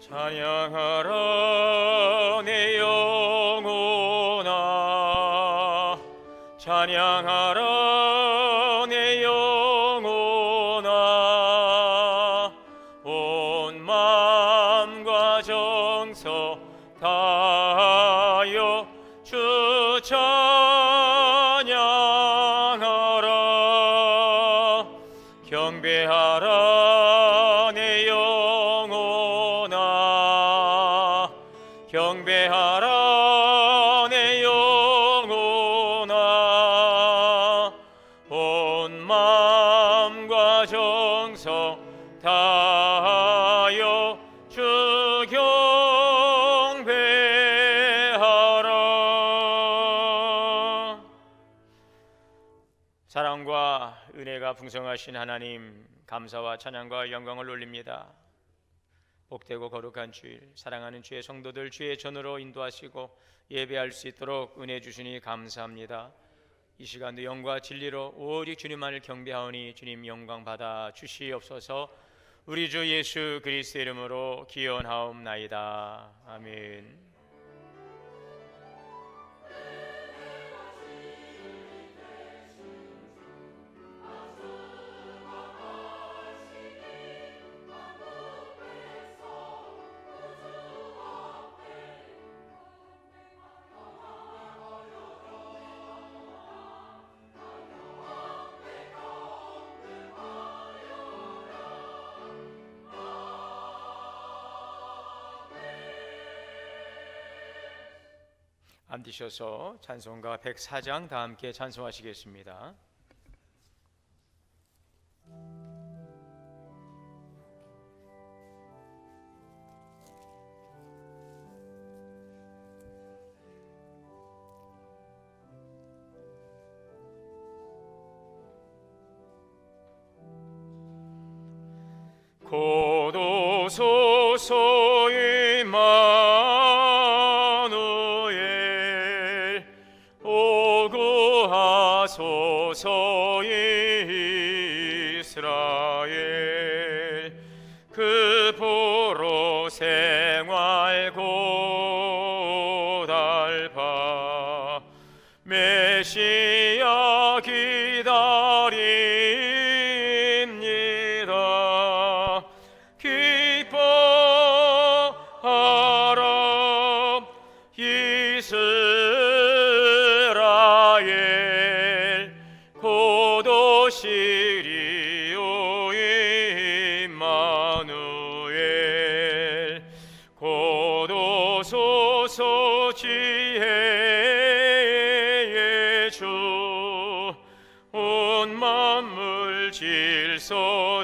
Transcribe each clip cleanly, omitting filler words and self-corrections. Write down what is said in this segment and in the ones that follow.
찬양하라 내 영혼아, 찬양하라 내 영혼아, 온 마음과 정서 다하여 주 찬양하라. 경배하라 내 영혼아, 경배하라 내 영혼아, 온 마음과 정성 다하여 주 경배하라. 사랑과 은혜가 풍성하신 하나님, 감사와 찬양과 영광을 올립니다. 복되고 거룩한 주일, 사랑하는 주의 성도들 주의 전으로 인도하시고 예배할 수 있도록 은혜 주시니 감사합니다. 이 시간도 영과 진리로 오직 주님만을 경배하오니 주님 영광 받아 주시옵소서. 우리 주 예수 그리스도의 이름으로 기원하옵나이다. 아멘. 앉으셔서 찬송가 104장 다 함께 찬송하시겠습니다. 고도소서 임마누엘, 오구하소서 이스라엘, 그 보로 생활 고달파 메시아 기다립니다. 기뻐하라 이스라엘, 고도시리오 임마누엘, 고도소서 지혜의 주, 온 만물 질서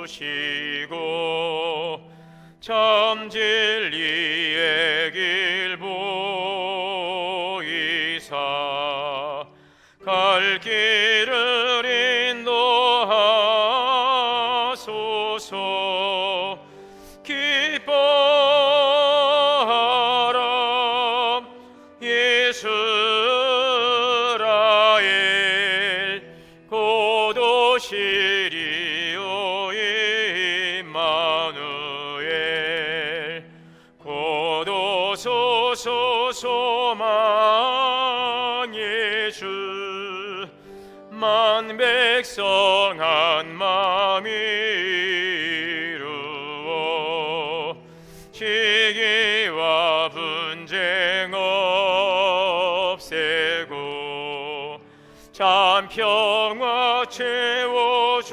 주시고 참 진리의 길 보이사 갈 길을 인도하소서. 기뻐하라 이스라엘, 고도시리오 임마누엘, 고도소서 소망의 주, 만 백성 한 마음 이루어 시기와 분쟁 없애고 참 평화 채워주소서.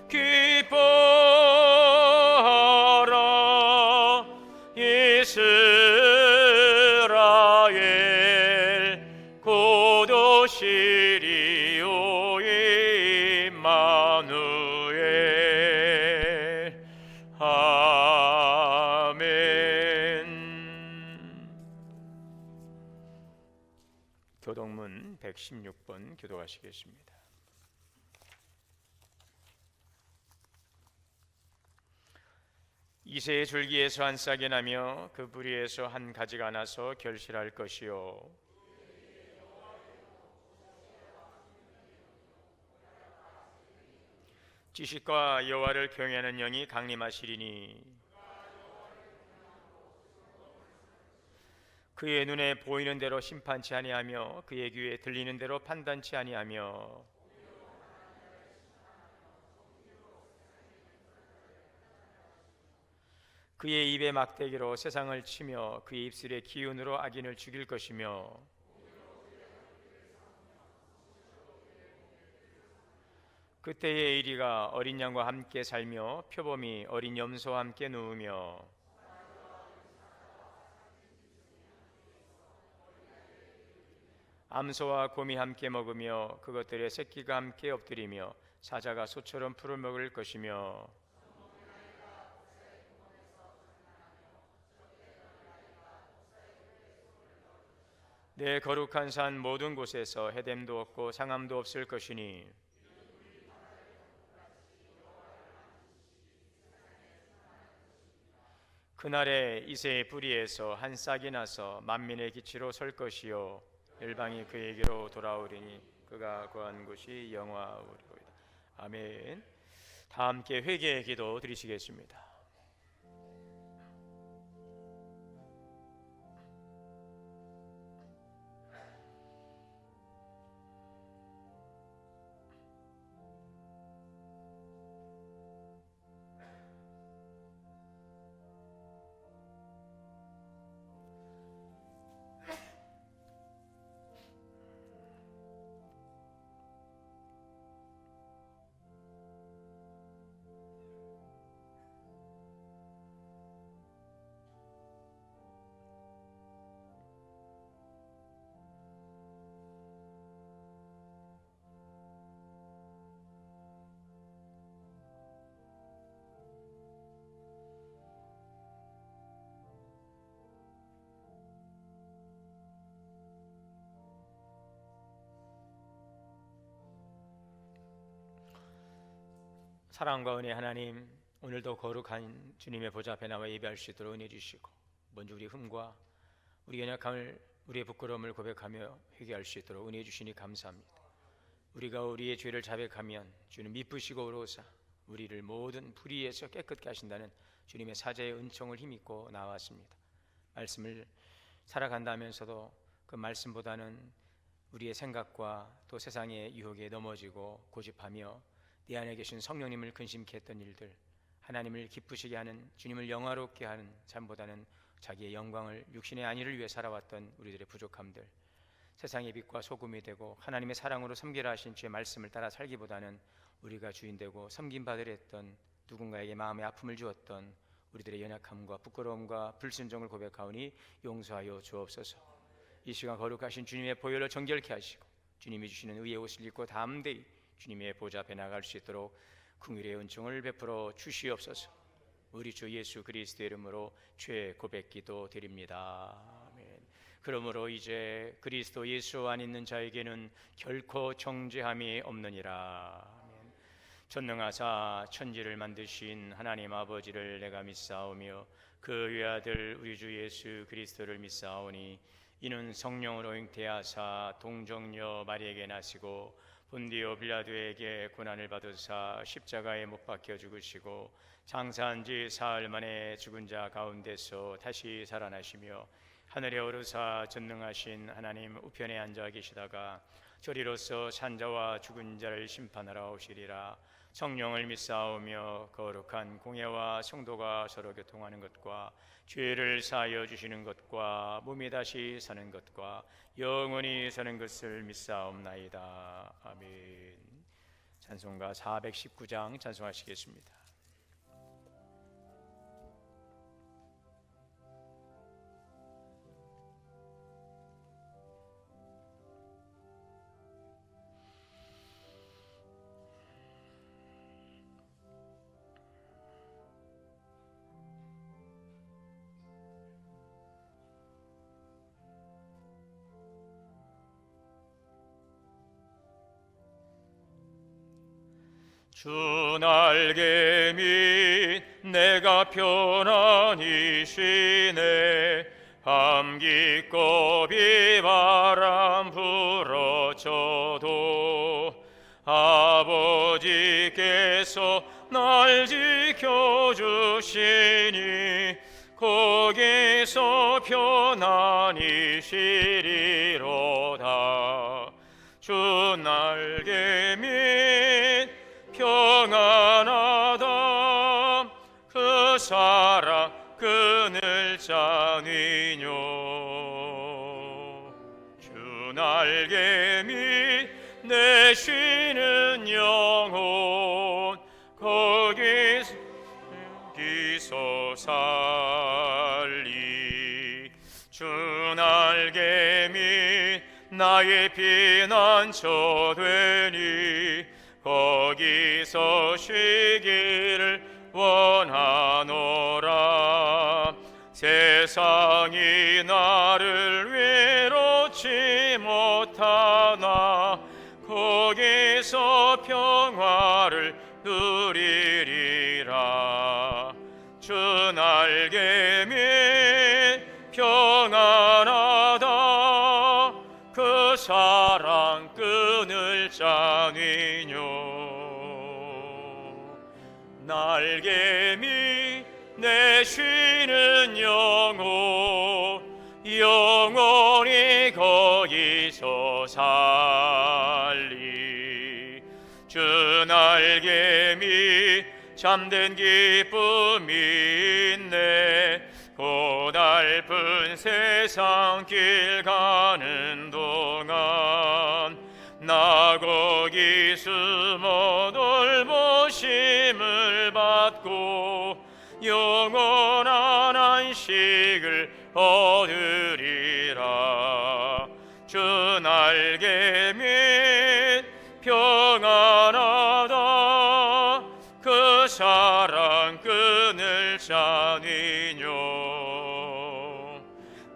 기뻐하라 이스라엘, 고도시리오 임마누엘. 아멘. 교동문 116번 교도하시겠습니다. 이새의 줄기에서 한 싹이 나며 그 뿌리에서 한 가지가 나서 결실할 것이요, 지식과 여호와를 경외하는 영이 강림하시리니 그의 눈에 보이는 대로 심판치 아니하며 그의 귀에 들리는 대로 판단치 아니하며 그의 입에 막대기로 세상을 치며 그의 입술의 기운으로 악인을 죽일 것이며 그때의 이리가 어린 양과 함께 살며 표범이 어린 염소와 함께 누우며 암소와 곰이 함께 먹으며 그것들의 새끼가 함께 엎드리며 사자가 소처럼 풀을 먹을 것이며 내 거룩한 산 모든 곳에서 해됨도 없고 상함도 없을 것이니 그날에 이새의 뿌리에서 한 싹이 나서 만민의 기치로 설 것이요 열방이 그에게로 돌아오리니 그가 거한 곳이 영화오리로이다. 아멘. 다 함께 회개의 기도 드리시겠습니다. 사랑과 은혜 하나님, 오늘도 거룩한 주님의 보좌 앞에 나와 예배할 수 있도록 은혜 주시고 먼저 우리 흠과 우리 연약함을 우리의 부끄러움을 고백하며 회개할 수 있도록 은혜 주시니 감사합니다. 우리가 우리의 죄를 자백하면 주는 미쁘시고 의로우사 우리를 모든 불의에서 깨끗게 하신다는 주님의 사자의 은총을 힘입고 나왔습니다. 말씀을 살아간다면서도 그 말씀보다는 우리의 생각과 또 세상의 유혹에 넘어지고 고집하며 내 안에 계신 성령님을 근심케 했던 일들, 하나님을 기쁘시게 하는, 주님을 영화롭게 하는 삶보다는 자기의 영광을, 육신의 안위를 위해 살아왔던 우리들의 부족함들, 세상의 빛과 소금이 되고 하나님의 사랑으로 섬기라 하신 주의 말씀을 따라 살기보다는 우리가 주인되고 섬김받으려 했던, 누군가에게 마음의 아픔을 주었던 우리들의 연약함과 부끄러움과 불순종을 고백하오니 용서하여 주옵소서. 이 시간 거룩하신 주님의 보혈로 정결케 하시고 주님이 주시는 의의 옷을 입고 담대히 주님의 보좌 앞에 나갈 수 있도록 긍휼의 은총을 베풀어 주시옵소서. 우리 주 예수 그리스도의 이름으로 죄 고백기도 드립니다. 아멘. 그러므로 이제 그리스도 예수 안 있는 자에게는 결코 정죄함이 없느니라. 아멘. 전능하사 천지를 만드신 하나님 아버지를 내가 믿사오며 그 외아들 우리 주 예수 그리스도를 믿사오니 이는 성령으로 잉태하사 동정녀 마리에게 나시고 본디오 빌라도에게 고난을 받으사 십자가에 못 박혀 죽으시고 장사한 지 사흘 만에 죽은 자 가운데서 다시 살아나시며 하늘에 오르사 전능하신 하나님 우편에 앉아 계시다가 저리로서 산자와 죽은 자를 심판하러 오시리라. 성령을 믿사오며 거룩한 공예와 성도가 서로 교통하는 것과 죄를 사하여 주시는 것과 몸이 다시 사는 것과 영원히 사는 것을 믿사옵나이다. 아멘. 찬송가 419장 찬송하시겠습니다. 주 날개 밑 내가 편안히 쉬네. 함깃고 비바람 불어쳐도 아버지께서 날 지켜주시니 거기서 편안히 쉬리로다. 주 날개 밑 평안하다. 그 사랑 그늘 자니뇨. 주 날개 밑 내 쉬는 영혼 거기서 살리. 주 날개 밑 나의 피난처 되니 거기서 쉬기를 원하노라. 세상이 나를 외롭지 못하나 거기서 평화를 누리리라. 주 날개 밑 평안하다. 그 사랑 끈을 짜니뇨. 날개 밑 내 쉬는 영혼 영원히 거기서 살리. 주 날개 밑 잠든 기쁨이 있네. 고달픈 세상 길 가는 동안 나 거기 숨어 돌보심을 받고 영원한 안식을 얻으리라. 주 날개 밑 평안하다. 그 사랑 끈을 짜니뇨.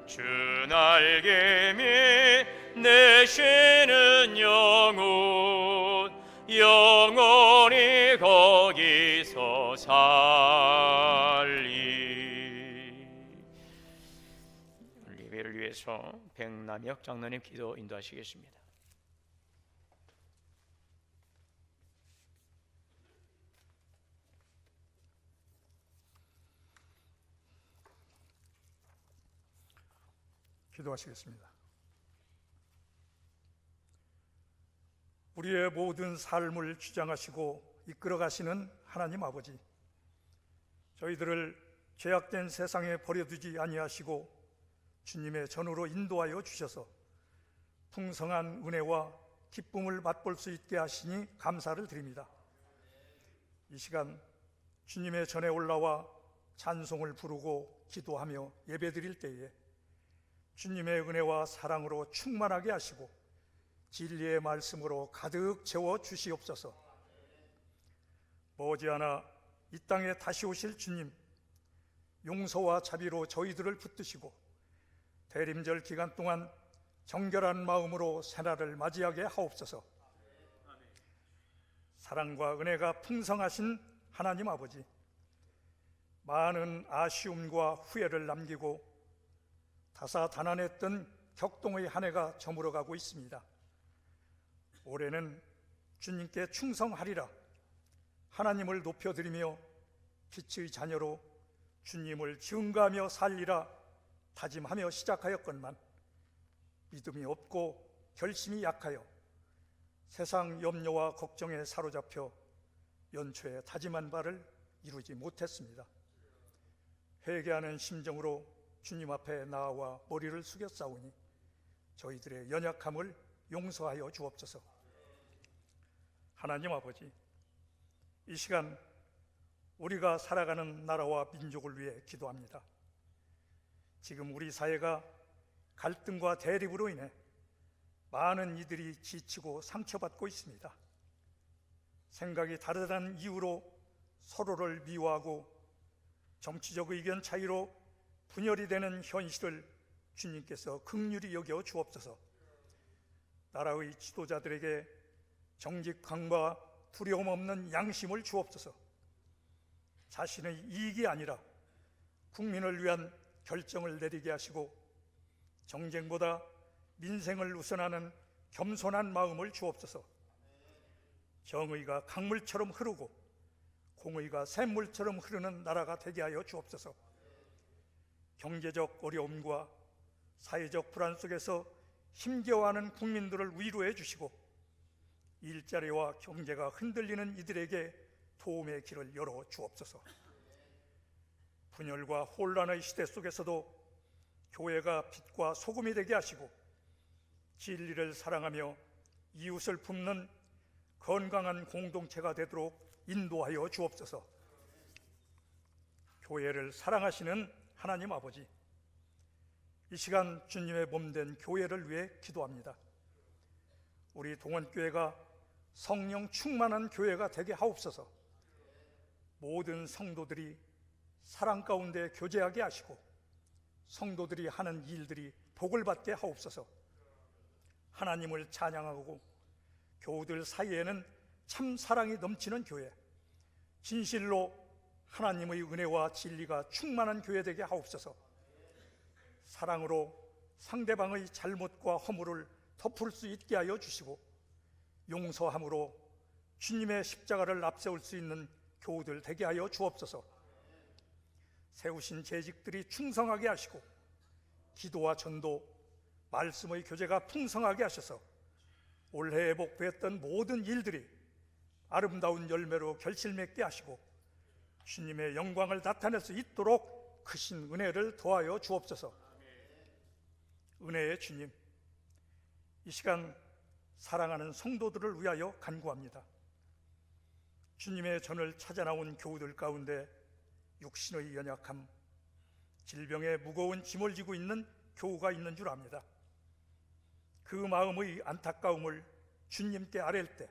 주 날개 밑 내 쉬는 영혼 영원히 거기서 살리. 예배를 위해서 백남혁 장로님 기도 인도하시겠습니다. 기도하시겠습니다. 우리의 모든 삶을 주장하시고 이끌어 가시는 하나님 아버지, 저희들을 죄악된 세상에 버려두지 아니하시고 주님의 전으로 인도하여 주셔서 풍성한 은혜와 기쁨을 맛볼 수 있게 하시니 감사를 드립니다. 이 시간 주님의 전에 올라와 찬송을 부르고 기도하며 예배드릴 때에 주님의 은혜와 사랑으로 충만하게 하시고 진리의 말씀으로 가득 채워 주시옵소서. 머지않아 이 땅에 다시 오실 주님, 용서와 자비로 저희들을 붙드시고 대림절 기간 동안 정결한 마음으로 새날을 맞이하게 하옵소서. 사랑과 은혜가 풍성하신 하나님 아버지, 많은 아쉬움과 후회를 남기고 다사다난했던 격동의 한 해가 저물어가고 있습니다. 올해는 주님께 충성하리라, 하나님을 높여드리며 빛의 자녀로 주님을 증거하며 살리라 다짐하며 시작하였건만 믿음이 없고 결심이 약하여 세상 염려와 걱정에 사로잡혀 연초에 다짐한 바를 이루지 못했습니다. 회개하는 심정으로 주님 앞에 나와 머리를 숙였사오니 저희들의 연약함을 용서하여 주옵소서. 하나님 아버지, 이 시간 우리가 살아가는 나라와 민족을 위해 기도합니다. 지금 우리 사회가 갈등과 대립으로 인해 많은 이들이 지치고 상처받고 있습니다. 생각이 다르다는 이유로 서로를 미워하고 정치적 의견 차이로 분열이 되는 현실을 주님께서 긍휼히 여겨 주옵소서. 나라의 지도자들에게 정직함과 두려움 없는 양심을 주옵소서. 자신의 이익이 아니라 국민을 위한 결정을 내리게 하시고 정쟁보다 민생을 우선하는 겸손한 마음을 주옵소서. 정의가 강물처럼 흐르고 공의가 샘물처럼 흐르는 나라가 되게 하여 주옵소서. 경제적 어려움과 사회적 불안 속에서 힘겨워하는 국민들을 위로해 주시고 일자리와 경제가 흔들리는 이들에게 도움의 길을 열어 주옵소서. 분열과 혼란의 시대 속에서도 교회가 빛과 소금이 되게 하시고 진리를 사랑하며 이웃을 품는 건강한 공동체가 되도록 인도하여 주옵소서. 교회를 사랑하시는 하나님 아버지, 이 시간 주님의 몸된 교회를 위해 기도합니다. 우리 동원교회가 성령 충만한 교회가 되게 하옵소서. 모든 성도들이 사랑 가운데 교제하게 하시고 성도들이 하는 일들이 복을 받게 하옵소서. 하나님을 찬양하고 교우들 사이에는 참 사랑이 넘치는 교회, 진실로 하나님의 은혜와 진리가 충만한 교회 되게 하옵소서. 사랑으로 상대방의 잘못과 허물을 덮을 수 있게 하여 주시고 용서함으로 주님의 십자가를 앞세울 수 있는 교우들 되게 하여 주옵소서. 세우신 재직들이 충성하게 하시고 기도와 전도, 말씀의 교제가 풍성하게 하셔서 올해 복부했던 모든 일들이 아름다운 열매로 결실맺게 하시고 주님의 영광을 나타낼 수 있도록 크신 은혜를 더하여 주옵소서. 은혜의 주님, 이 시간 사랑하는 성도들을 위하여 간구합니다. 주님의 전을 찾아 나온 교우들 가운데 육신의 연약함, 질병의 무거운 짐을 지고 있는 교우가 있는 줄 압니다. 그 마음의 안타까움을 주님께 아랠 때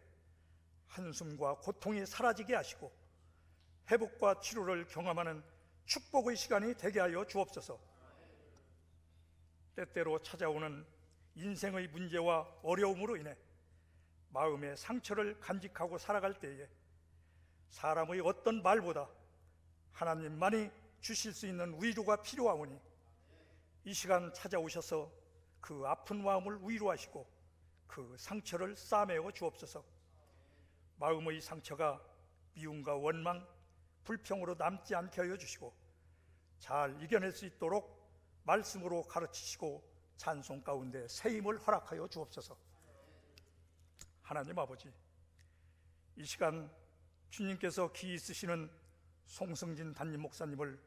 한숨과 고통이 사라지게 하시고 회복과 치료를 경험하는 축복의 시간이 되게 하여 주옵소서. 때때로 찾아오는 인생의 문제와 어려움으로 인해 마음의 상처를 간직하고 살아갈 때에 사람의 어떤 말보다 하나님만이 주실 수 있는 위로가 필요하오니 이 시간 찾아오셔서 그 아픈 마음을 위로하시고 그 상처를 싸매어 주옵소서. 마음의 상처가 미움과 원망, 불평으로 남지 않게 하여 주시고 잘 이겨낼 수 있도록 말씀으로 가르치시고 찬송 가운데 새 힘을 허락하여 주옵소서. 하나님 아버지, 이 시간 주님께서 기 있으시는 송승진 담임 목사님을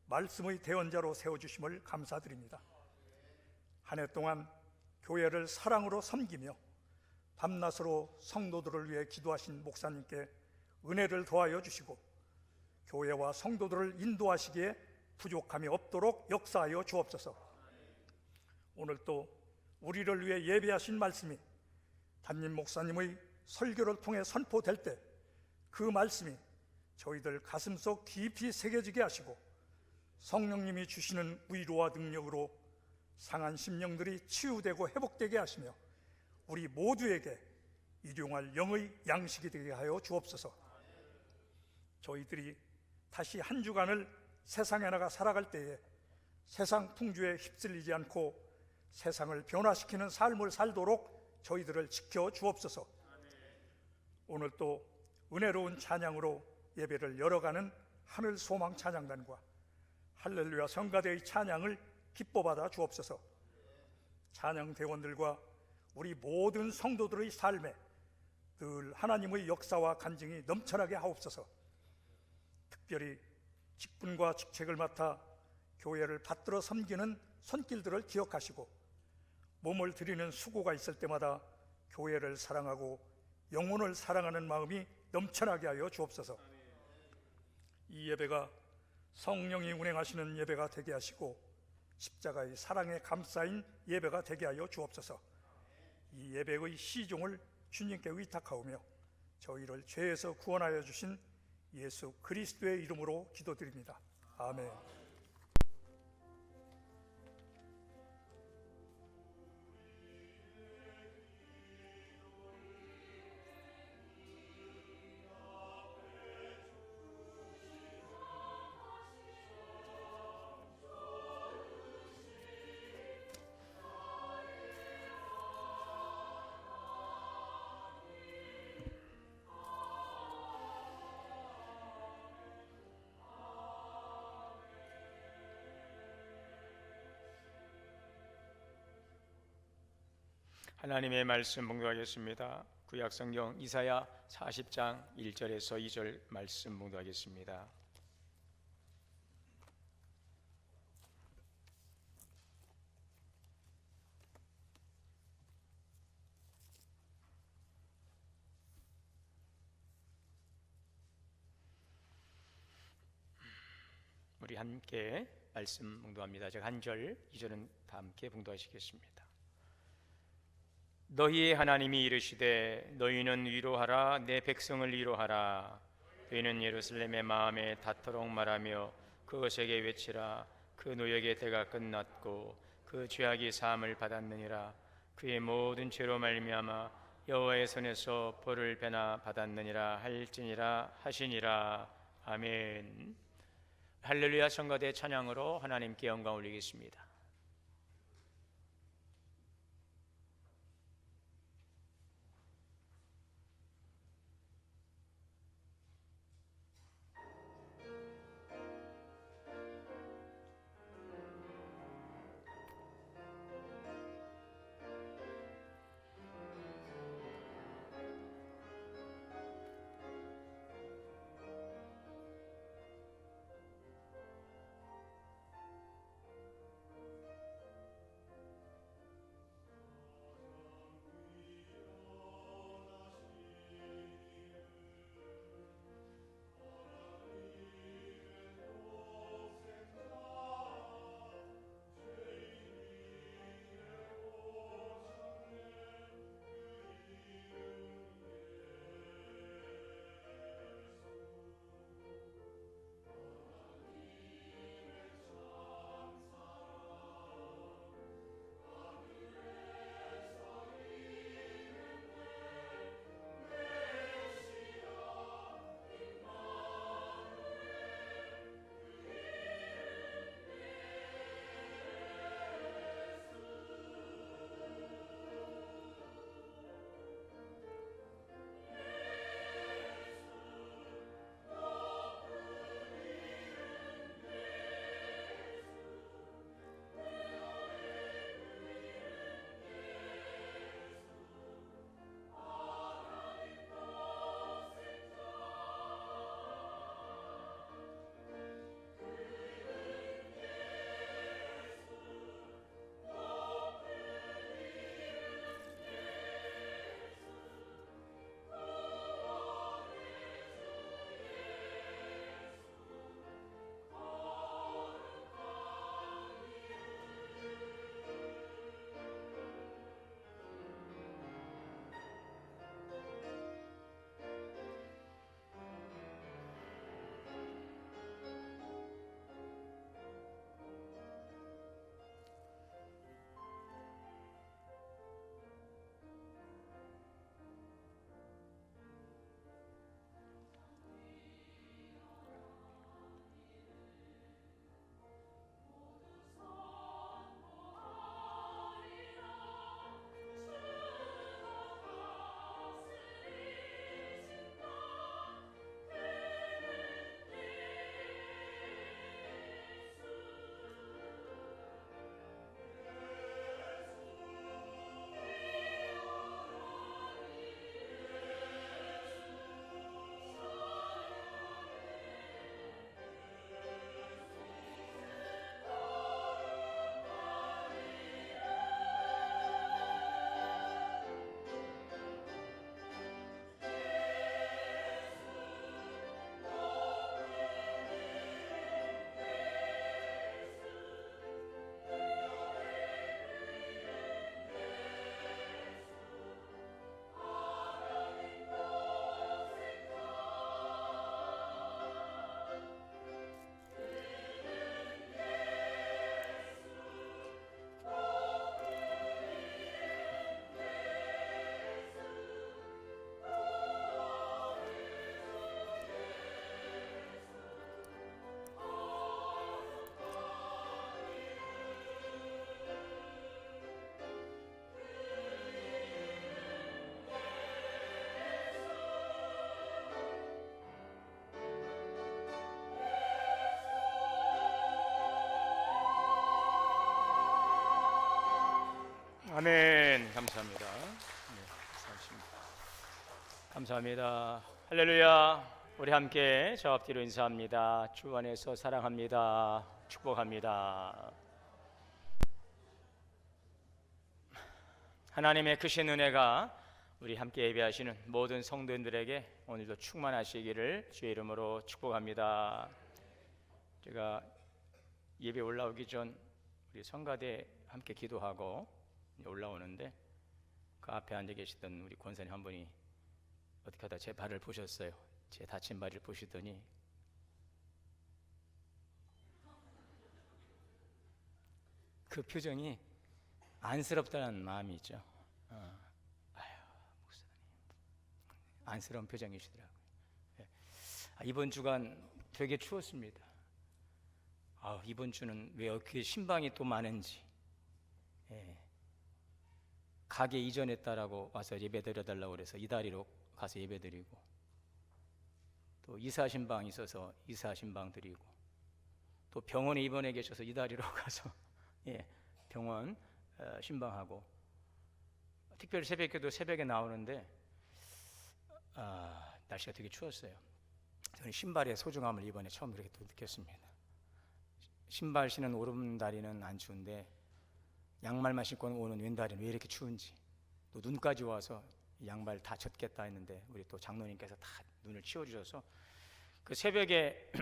말씀의 대언자로 세워주심을 감사드립니다. 한 해 동안 교회를 사랑으로 섬기며 밤낮으로 성도들을 위해 기도하신 목사님께 은혜를 더하여 주시고 교회와 성도들을 인도하시기에 부족함이 없도록 역사하여 주옵소서. 오늘 또 우리를 위해 예배하신 말씀이 담임 목사님의 설교를 통해 선포될 때 그 말씀이 저희들 가슴속 깊이 새겨지게 하시고 성령님이 주시는 위로와 능력으로 상한 심령들이 치유되고 회복되게 하시며 우리 모두에게 일용할 영의 양식이 되게 하여 주옵소서. 저희들이 다시 한 주간을 세상에 나가 살아갈 때에 세상 풍조에 휩쓸리지 않고 세상을 변화시키는 삶을 살도록 저희들을 지켜 주옵소서. 오늘 또 은혜로운 찬양으로 예배를 열어가는 하늘 소망 찬양단과 할렐루야 성가대의 찬양을 기뻐받아 주옵소서. 찬양 대원들과 우리 모든 성도들의 삶에 늘 하나님의 역사와 간증이 넘쳐나게 하옵소서. 특별히 직분과 직책을 맡아 교회를 받들어 섬기는 손길들을 기억하시고 몸을 들이는 수고가 있을 때마다 교회를 사랑하고 영혼을 사랑하는 마음이 넘쳐나게 하여 주옵소서. 이 예배가 성령이 운행하시는 예배가 되게 하시고 십자가의 사랑에 감싸인 예배가 되게 하여 주옵소서. 이 예배의 시종을 주님께 의탁하오며 저희를 죄에서 구원하여 주신 예수 그리스도의 이름으로 기도드립니다. 아멘. 하나님의 말씀 봉독하겠습니다. 구약성경 이사야 40장 1절에서 2절 말씀 봉독하겠습니다. 우리 함께 말씀 봉독합니다. 제가 한 절, 2절은 다 함께 봉독하시겠습니다. 너희의 하나님이 이르시되 너희는 위로하라 내 백성을 위로하라. 너희는 예루살렘의 마음에 닿도록 말하며 그것에게 외치라. 그 노역의 때가 끝났고 그 죄악이 사함을 받았느니라. 그의 모든 죄로 말미암아 여호와의 손에서 벌을 배나 받았느니라 할지니라 하시니라. 아멘. 할렐루야. 성가대 찬양으로 하나님께 영광 올리겠습니다. 아멘. 아멘. 감사합니다. 네, 감사합니다. 할렐루야. 우리 함께 저 앞뒤로 인사합니다. 주 안에서 사랑합니다. 축복합니다. 하나님의 크신 은혜가 우리 함께 예배하시는 모든 성도님들에게 오늘도 충만하시기를 주의 이름으로 축복합니다. 제가 예배 올라오기 전 우리 성가대 함께 기도하고 올라오는데 그 앞에 앉아 계시던 우리 권사님 한 분이 어떻게 하다 제 발을 보셨어요. 제 다친 발을 보시더니 그 표정이 안쓰럽다는 마음이 있죠. 아유, 목사님, 안쓰러운 표정이시더라고요. 이번 주간 되게 추웠습니다. 이번 주는 왜 이렇게 신방이 또 많은지. 가게 이전했다라고 와서 예배드려달라고 그래서 이 다리로 가서 예배드리고, 또 이사 신방 있어서 이사 신방 드리고, 또 병원에 입원해 계셔서 이 다리로 가서 병원 신방하고, 특별히 새벽에도 새벽에 나오는데 날씨가 되게 추웠어요. 저는 신발의 소중함을 이번에 처음 그렇게 또 느꼈습니다. 신발 신은 오른다리는 안 추운데 양말만 신고 오는 왼다리는 왜 이렇게 추운지, 또 눈까지 와서 양발 다 젖겠다 했는데 우리 또 장로님께서 다 눈을 치워주셔서 그 새벽에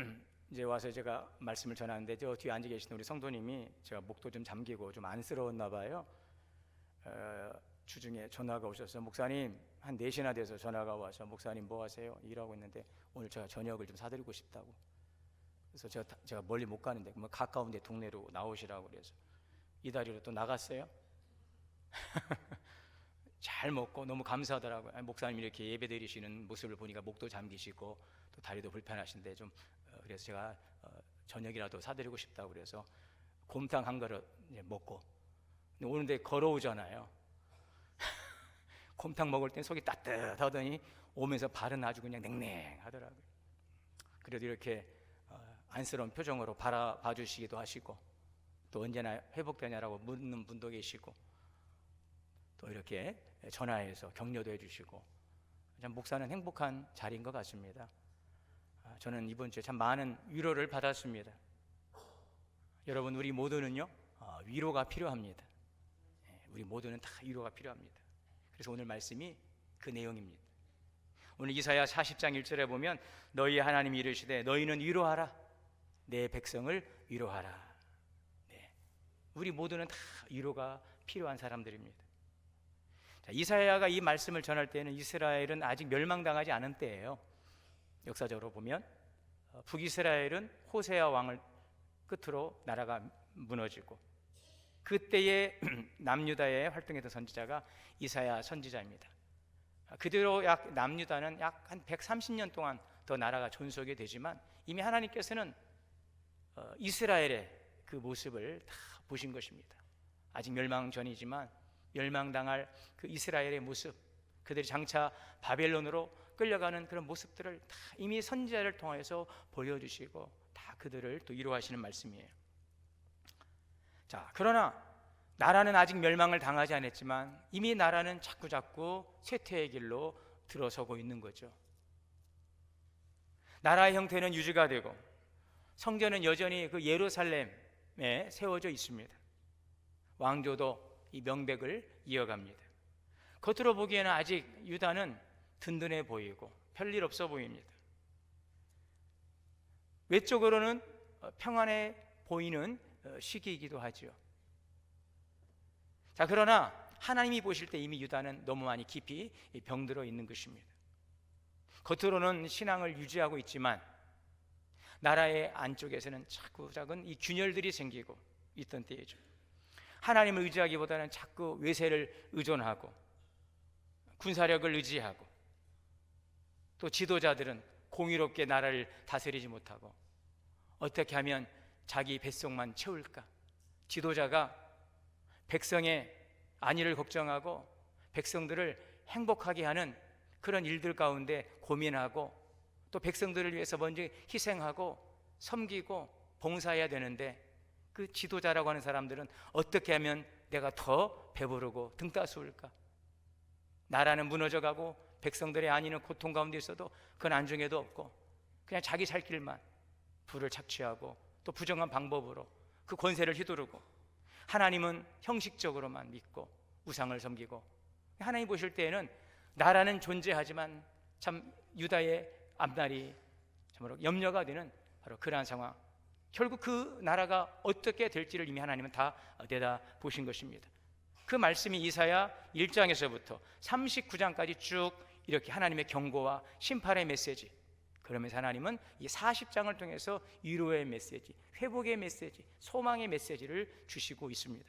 이제 와서 제가 말씀을 전하는데 저 뒤에 앉아 계시는 우리 성도님이 제가 목도 좀 잠기고 좀 안쓰러웠나 봐요. 주중에 전화가 오셔서 목사님 한 4시나 돼서 전화가 와서 목사님 뭐 하세요? 일하고 있는데 오늘 제가 저녁을 좀 사드리고 싶다고. 그래서 제가 멀리 못 가는데 뭐 가까운 데 동네로 나오시라고 그래서 이 다리로 또 나갔어요. 잘 먹고 너무 감사하더라고요. 목사님 이렇게 예배 드리시는 모습을 보니까 목도 잠기시고 또 다리도 불편하신데 좀 그래서 제가 저녁이라도 사드리고 싶다고 그래서 곰탕 한 그릇 먹고 오는데 걸어오잖아요. 곰탕 먹을 땐 속이 따뜻하더니 오면서 발은 아주 그냥 냉랭하더라고요. 그래도 이렇게 안쓰러운 표정으로 바라봐 주시기도 하시고, 또 언제나 회복되냐라고 묻는 분도 계시고, 또 이렇게 전화해서 격려도 해주시고, 참 목사는 행복한 자리인 것 같습니다. 저는 이번 주에 참 많은 위로를 받았습니다. 여러분, 우리 모두는요 위로가 필요합니다. 우리 모두는 다 위로가 필요합니다. 그래서 오늘 말씀이 그 내용입니다. 오늘 이사야 40장 1절에 보면 너희 하나님이 이르시되 너희는 위로하라, 내 백성을 위로하라. 우리 모두는 다 위로가 필요한 사람들입니다. 자, 이사야가 이 말씀을 전할 때는 이스라엘은 아직 멸망당하지 않은 때예요. 역사적으로 보면 북이스라엘은 호세아 왕을 끝으로 나라가 무너지고, 그때의 남유다에 활동했던 선지자가 이사야 선지자입니다. 그대로 남유다는 약 한 130년 동안 더 나라가 존속이 되지만 이미 하나님께서는 이스라엘의 그 모습을 다 보신 것입니다. 아직 멸망 전이지만 멸망당할 그 이스라엘의 모습, 그들이 장차 바벨론으로 끌려가는 그런 모습들을 다 이미 선지자를 통해서 보여주시고 다 그들을 또 위로하시는 말씀이에요. 자, 그러나 나라는 아직 멸망을 당하지 않았지만 이미 나라는 자꾸자꾸 쇠퇴의 길로 들어서고 있는 거죠. 나라의 형태는 유지가 되고 성전은 여전히 그 예루살렘에 세워져 있습니다. 왕조도 이 명백을 이어갑니다. 겉으로 보기에는 아직 유다는 든든해 보이고 별일 없어 보입니다. 외적으로는 평안해 보이는 시기이기도 하죠. 자, 그러나 하나님이 보실 때 이미 유다는 너무 많이 깊이 병들어 있는 것입니다. 겉으로는 신앙을 유지하고 있지만 나라의 안쪽에서는 자꾸 작은 이 균열들이 생기고 있던 때이죠. 하나님을 의지하기보다는 자꾸 외세를 의존하고 군사력을 의지하고, 또 지도자들은 공의롭게 나라를 다스리지 못하고 어떻게 하면 자기 뱃속만 채울까, 지도자가 백성의 안위를 걱정하고 백성들을 행복하게 하는 그런 일들 가운데 고민하고, 또 백성들을 위해서 먼저 희생하고 섬기고 봉사해야 되는데 그 지도자라고 하는 사람들은 어떻게 하면 내가 더 배부르고 등 따스울까? 나라는 무너져가고 백성들의 안위는 고통 가운데 있어도 그건 안중에도 없고 그냥 자기 살 길만 부를 착취하고 또 부정한 방법으로 그 권세를 휘두르고, 하나님은 형식적으로만 믿고 우상을 섬기고, 하나님 보실 때에는 나라는 존재하지만 참 유다의 앞날이 참으로 염려가 되는 바로 그러한 상황, 결국 그 나라가 어떻게 될지를 이미 하나님은 다 내다 보신 것입니다. 그 말씀이 이사야 1장에서부터 39장까지 쭉 이렇게 하나님의 경고와 심판의 메시지, 그러면서 하나님은 이 40장을 통해서 위로의 메시지, 회복의 메시지, 소망의 메시지를 주시고 있습니다.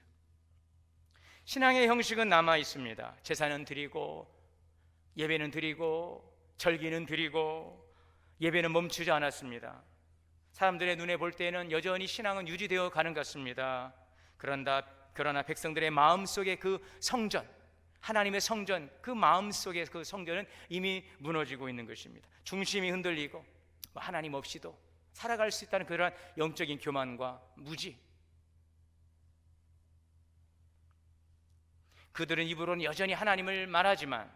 신앙의 형식은 남아 있습니다. 제사는 드리고, 예배는 드리고, 절기는 드리고, 예배는 멈추지 않았습니다. 사람들의 눈에 볼 때는 여전히 신앙은 유지되어 가는 것 같습니다. 그러나 백성들의 마음속에 그 성전, 하나님의 성전, 그 마음속의 그 성전은 이미 무너지고 있는 것입니다. 중심이 흔들리고 하나님 없이도 살아갈 수 있다는 그러한 영적인 교만과 무지, 그들은 입으로는 여전히 하나님을 말하지만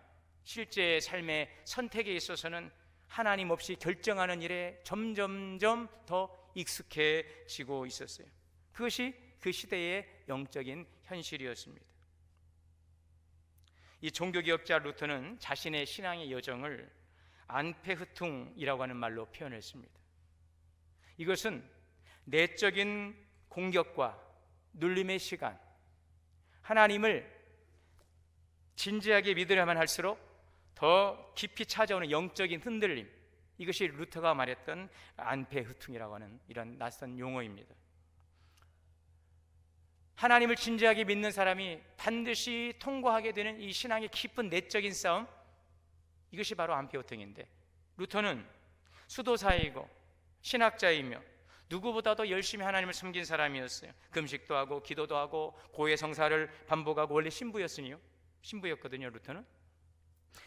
실제 삶의 선택에 있어서는 하나님 없이 결정하는 일에 점점점 더 익숙해지고 있었어요. 그것이 그 시대의 영적인 현실이었습니다. 이 종교개혁자 루터는 자신의 신앙의 여정을 안페흐퉁이라고 하는 말로 표현했습니다. 이것은 내적인 공격과 눌림의 시간, 하나님을 진지하게 믿으려만 할수록 더 깊이 찾아오는 영적인 흔들림, 이것이 루터가 말했던 안페흐퉁이라고 하는 이런 낯선 용어입니다. 하나님을 진지하게 믿는 사람이 반드시 통과하게 되는 이 신앙의 깊은 내적인 싸움, 이것이 바로 안페흐퉁인데, 루터는 수도사이고 신학자이며 누구보다도 열심히 하나님을 섬긴 사람이었어요. 금식도 하고 기도도 하고 고해 성사를 반복하고, 원래 신부였거든요. 루터는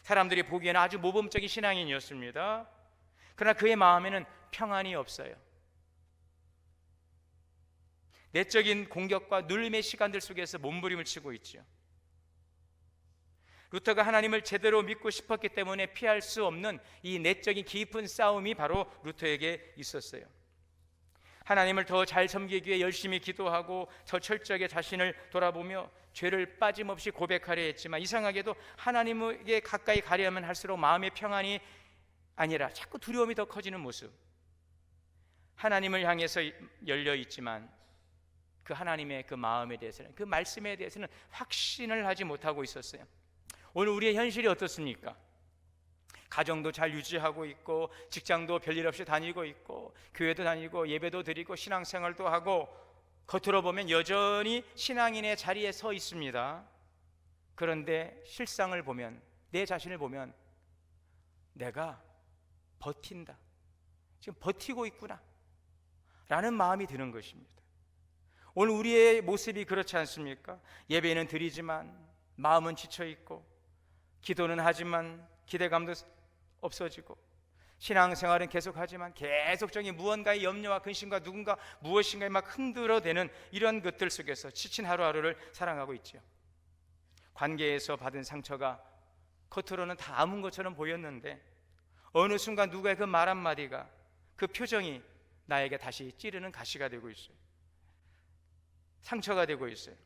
사람들이 보기에는 아주 모범적인 신앙인이었습니다. 그러나 그의 마음에는 평안이 없어요. 내적인 공격과 눌림의 시간들 속에서 몸부림을 치고 있죠. 루터가 하나님을 제대로 믿고 싶었기 때문에 피할 수 없는 이 내적인 깊은 싸움이 바로 루터에게 있었어요. 하나님을 더 잘 섬기기 위해 열심히 기도하고 더 철저하게 자신을 돌아보며 죄를 빠짐없이 고백하려 했지만, 이상하게도 하나님에게 가까이 가려면 할수록 마음의 평안이 아니라 자꾸 두려움이 더 커지는 모습. 하나님을 향해서 열려 있지만 그 하나님의 그 마음에 대해서는, 그 말씀에 대해서는 확신을 하지 못하고 있었어요. 오늘 우리의 현실이 어떻습니까? 가정도 잘 유지하고 있고, 직장도 별일 없이 다니고 있고, 교회도 다니고, 예배도 드리고, 신앙생활도 하고, 겉으로 보면 여전히 신앙인의 자리에 서 있습니다. 그런데 실상을 보면, 내 자신을 보면 내가 버틴다, 지금 버티고 있구나 라는 마음이 드는 것입니다. 오늘 우리의 모습이 그렇지 않습니까? 예배는 드리지만 마음은 지쳐있고, 기도는 하지만 기대감도 없어지고, 신앙생활은 계속하지만 계속적인 무언가의 염려와 근심과 누군가 무엇인가에 막 흔들어대는 이런 것들 속에서 지친 하루하루를 살아가고 있죠. 관계에서 받은 상처가 겉으로는 다 아문 것처럼 보였는데 어느 순간 누구의 그 말 한마디가, 그 표정이 나에게 다시 찌르는 가시가 되고 있어요. 상처가 되고 있어요.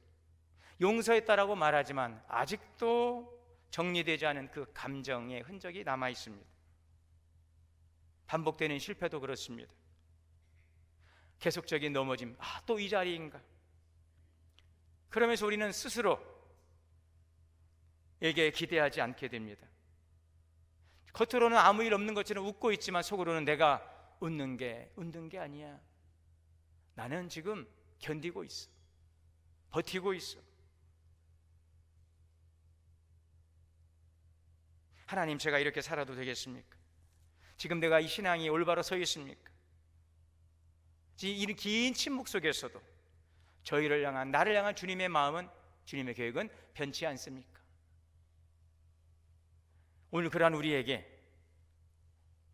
용서했다라고 말하지만 아직도 정리되지 않은 그 감정의 흔적이 남아 있습니다. 반복되는 실패도 그렇습니다. 계속적인 넘어짐, 또 이 자리인가? 그러면서 우리는 스스로에게 기대하지 않게 됩니다. 겉으로는 아무 일 없는 것처럼 웃고 있지만 속으로는 내가 웃는 게 아니야. 나는 지금 견디고 있어, 버티고 있어. 하나님, 제가 이렇게 살아도 되겠습니까? 지금 내가 이 신앙이 올바로 서 있습니까? 이 긴 침묵 속에서도 저희를 향한, 나를 향한 주님의 마음은, 주님의 계획은 변치 않습니까? 오늘 그러한 우리에게,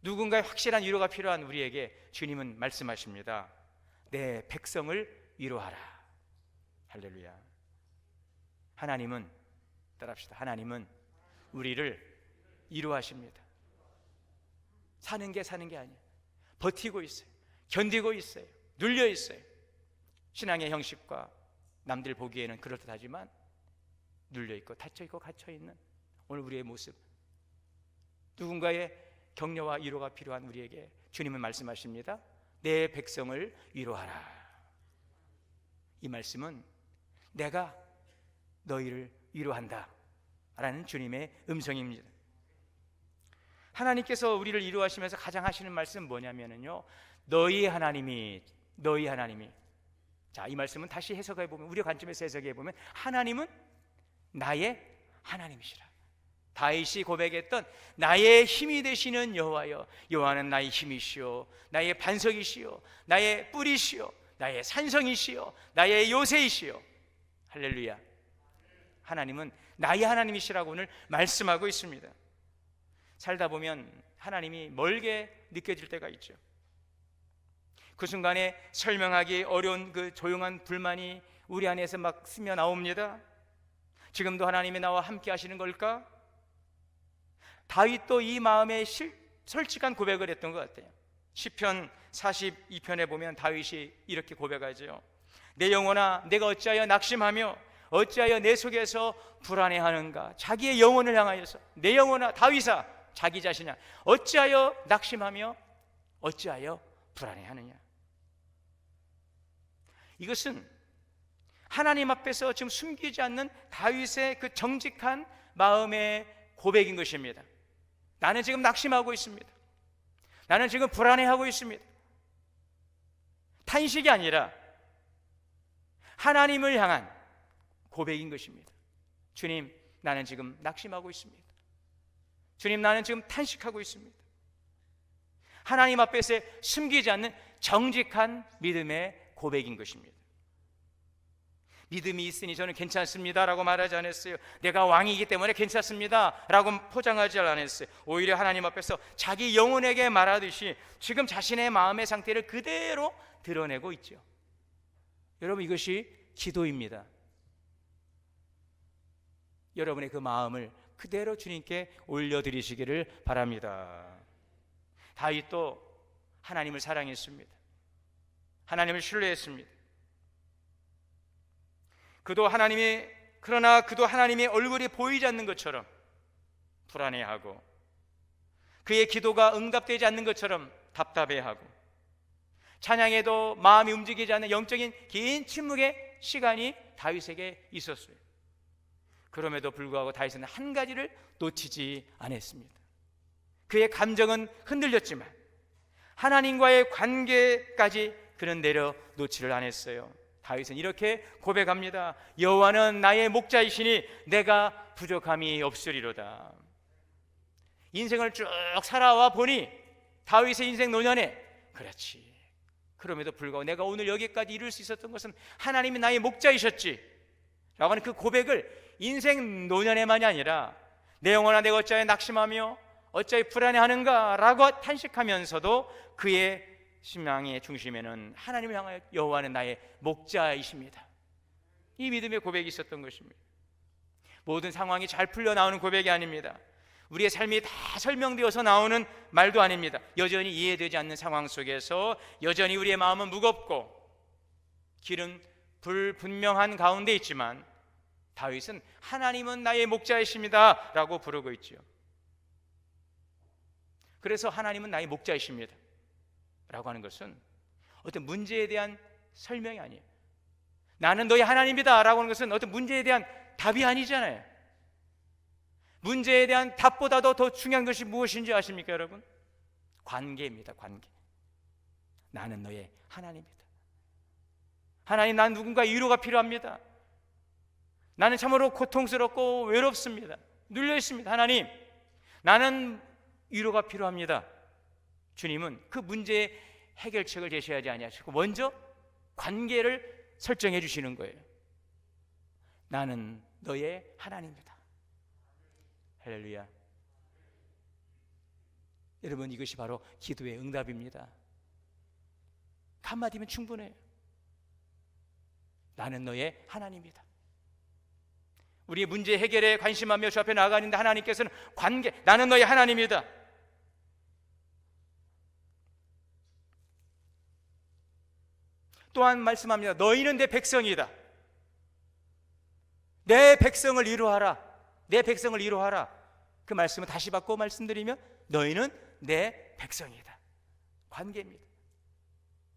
누군가의 확실한 위로가 필요한 우리에게 주님은 말씀하십니다. 내 백성을 위로하라. 할렐루야. 하나님은, 따라합시다, 하나님은 우리를 위로하십니다. 사는 게 아니에요. 버티고 있어요. 견디고 있어요. 눌려 있어요. 신앙의 형식과 남들 보기에는 그럴듯하지만 눌려 있고 닫혀 있고 갇혀 있는 오늘 우리의 모습, 누군가의 격려와 위로가 필요한 우리에게 주님은 말씀하십니다. 내 백성을 위로하라. 이 말씀은 내가 너희를 위로한다 라는 주님의 음성입니다. 하나님께서 우리를 위로하시면서 가장 하시는 말씀은 뭐냐면요, 너희 하나님이. 자, 이 말씀은 다시 해석해 보면, 우리 관점에서 해석해 보면 하나님은 나의 하나님이시라. 다윗이 고백했던 나의 힘이 되시는 여호와여, 여호와는 나의 힘이시오, 나의 반석이시오, 나의 뿌리시오, 나의 산성이시오, 나의 요새이시오. 할렐루야. 하나님은 나의 하나님이시라고 오늘 말씀하고 있습니다. 살다 보면 하나님이 멀게 느껴질 때가 있죠. 그 순간에 설명하기 어려운 그 조용한 불만이 우리 안에서 막 스며 나옵니다. 지금도 하나님이 나와 함께 하시는 걸까? 다윗도 이 마음에 솔직한 고백을 했던 것 같아요. 시편 42편에 보면 다윗이 이렇게 고백하죠. 내 영혼아, 내가 어찌하여 낙심하며 어찌하여 내 속에서 불안해하는가. 자기의 영혼을 향하여서, 내 영혼아, 다윗아, 자기 자신아, 어찌하여 낙심하며 어찌하여 불안해하느냐. 이것은 하나님 앞에서 지금 숨기지 않는 다윗의 그 정직한 마음의 고백인 것입니다. 나는 지금 낙심하고 있습니다. 나는 지금 불안해하고 있습니다. 탄식이 아니라 하나님을 향한 고백인 것입니다. 주님, 나는 지금 낙심하고 있습니다. 주님, 나는 지금 탄식하고 있습니다. 하나님 앞에서 숨기지 않는 정직한 믿음의 고백인 것입니다. 믿음이 있으니 저는 괜찮습니다 라고 말하지 않았어요. 내가 왕이기 때문에 괜찮습니다 라고 포장하지 않았어요. 오히려 하나님 앞에서 자기 영혼에게 말하듯이 지금 자신의 마음의 상태를 그대로 드러내고 있죠. 여러분, 이것이 기도입니다. 여러분의 그 마음을 그대로 주님께 올려드리시기를 바랍니다. 다윗도 하나님을 사랑했습니다. 하나님을 신뢰했습니다. 그러나 그도 하나님의 얼굴이 보이지 않는 것처럼 불안해하고, 그의 기도가 응답되지 않는 것처럼 답답해하고, 찬양에도 마음이 움직이지 않는 영적인 긴 침묵의 시간이 다윗에게 있었어요. 그럼에도 불구하고 다윗은 한 가지를 놓치지 않았습니다. 그의 감정은 흔들렸지만 하나님과의 관계까지 그는 내려놓지를 않았어요. 다윗은 이렇게 고백합니다. 여호와는 나의 목자이시니 내가 부족함이 없으리로다. 인생을 쭉 살아와 보니 다윗의 인생 노년에, 그렇지, 그럼에도 불구하고 내가 오늘 여기까지 이룰 수 있었던 것은 하나님이 나의 목자이셨지 라고 하는 그 고백을 인생 노년에만이 아니라 내 영혼아, 내가 어찌하여 낙심하며 어찌하여 불안해하는가 라고 탄식하면서도 그의 신앙의 중심에는 하나님을 향하여 여호와는 나의 목자이십니다, 이 믿음의 고백이 있었던 것입니다. 모든 상황이 잘 풀려 나오는 고백이 아닙니다. 우리의 삶이 다 설명되어서 나오는 말도 아닙니다. 여전히 이해되지 않는 상황 속에서 여전히 우리의 마음은 무겁고 길은 불분명한 가운데 있지만 다윗은 하나님은 나의 목자이십니다 라고 부르고 있지요. 그래서 하나님은 나의 목자이십니다 라고 하는 것은 어떤 문제에 대한 설명이 아니에요. 나는 너의 하나님이다 라고 하는 것은 어떤 문제에 대한 답이 아니잖아요. 문제에 대한 답보다도 더 중요한 것이 무엇인지 아십니까 여러분? 관계입니다. 관계. 나는 너의 하나님이다. 하나님, 난 누군가 위로가 필요합니다. 나는 참으로 고통스럽고 외롭습니다. 눌려 있습니다. 하나님, 나는 위로가 필요합니다. 주님은 그 문제의 해결책을 제시하지 아니하시고 먼저 관계를 설정해 주시는 거예요. 나는 너의 하나님이다. 할렐루야. 여러분, 이것이 바로 기도의 응답입니다. 한마디면 충분해요. 나는 너의 하나님이다. 우리의 문제 해결에 관심하며 주 앞에 나아가는데 하나님께서는 관계, 나는 너의 하나님이다. 또한 말씀합니다. 너희는 내 백성이다. 내 백성을 이루하라. 내 백성을 이루하라. 그 말씀을 다시 바꿔 말씀드리면 너희는 내 백성이다. 관계입니다.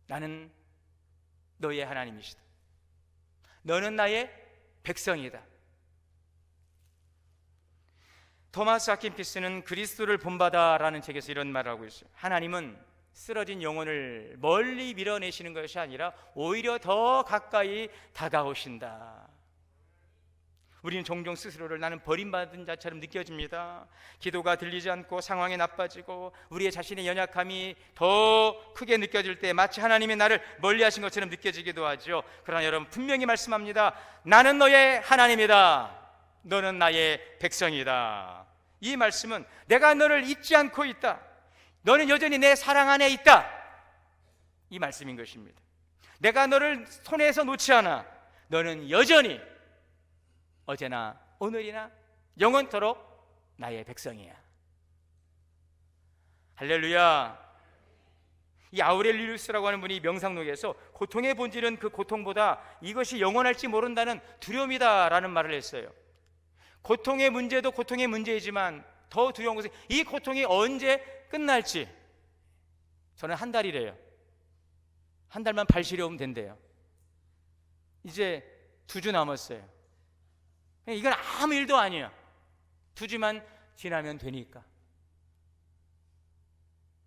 나는 너희의 하나님이시다. 너는 나의 백성이다. 토마스 아킨피스는 그리스도를 본받아라는 책에서 이런 말을 하고 있어요. 하나님은 쓰러진 영혼을 멀리 밀어내시는 것이 아니라 오히려 더 가까이 다가오신다. 우리는 종종 스스로를 나는 버림받은 자처럼 느껴집니다. 기도가 들리지 않고 상황이 나빠지고 우리의 자신의 연약함이 더 크게 느껴질 때 마치 하나님이 나를 멀리하신 것처럼 느껴지기도 하죠. 그러나 여러분 분명히 말씀합니다. 나는 너의 하나님이다. 너는 나의 백성이다. 이 말씀은 내가 너를 잊지 않고 있다. 너는 여전히 내 사랑 안에 있다. 이 말씀인 것입니다. 내가 너를 손에서 놓지 않아. 너는 여전히 어제나 오늘이나 영원토록 나의 백성이야. 할렐루야. 이 아우렐리우스라고 하는 분이 명상록에서 고통의 본질은 그 고통보다 이것이 영원할지 모른다는 두려움이다라는 말을 했어요. 고통의 문제도 고통의 문제이지만 더 두려운 것은 이 고통이 언제 끝날지. 저는 한 달이래요. 한 달만 발 시려우면 된대요. 이제 2주 남았어요. 이건 아무 일도 아니야. 2주만 지나면 되니까.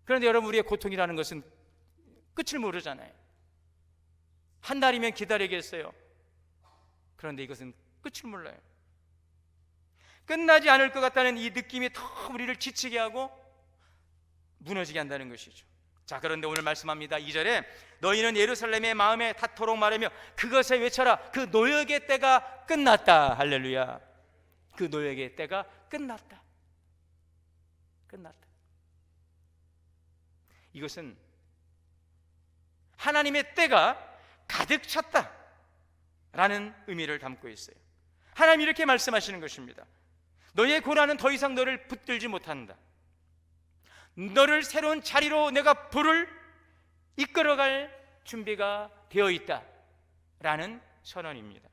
그런데 여러분, 우리의 고통이라는 것은 끝을 모르잖아요. 한 달이면 기다리겠어요. 그런데 이것은 끝을 몰라요. 끝나지 않을 것 같다는 이 느낌이 더 우리를 지치게 하고 무너지게 한다는 것이죠. 자, 그런데 오늘 말씀합니다. 2절에 너희는 예루살렘의 마음에 닿도록 말하며 그것에 외쳐라. 그 노역의 때가 끝났다. 할렐루야. 그 노역의 때가 끝났다. 끝났다. 이것은 하나님의 때가 가득 찼다 라는 의미를 담고 있어요. 하나님이 이렇게 말씀하시는 것입니다. 너의 고난은 더 이상 너를 붙들지 못한다. 너를 새로운 자리로 내가 불을 이끌어갈 준비가 되어 있다 라는 선언입니다.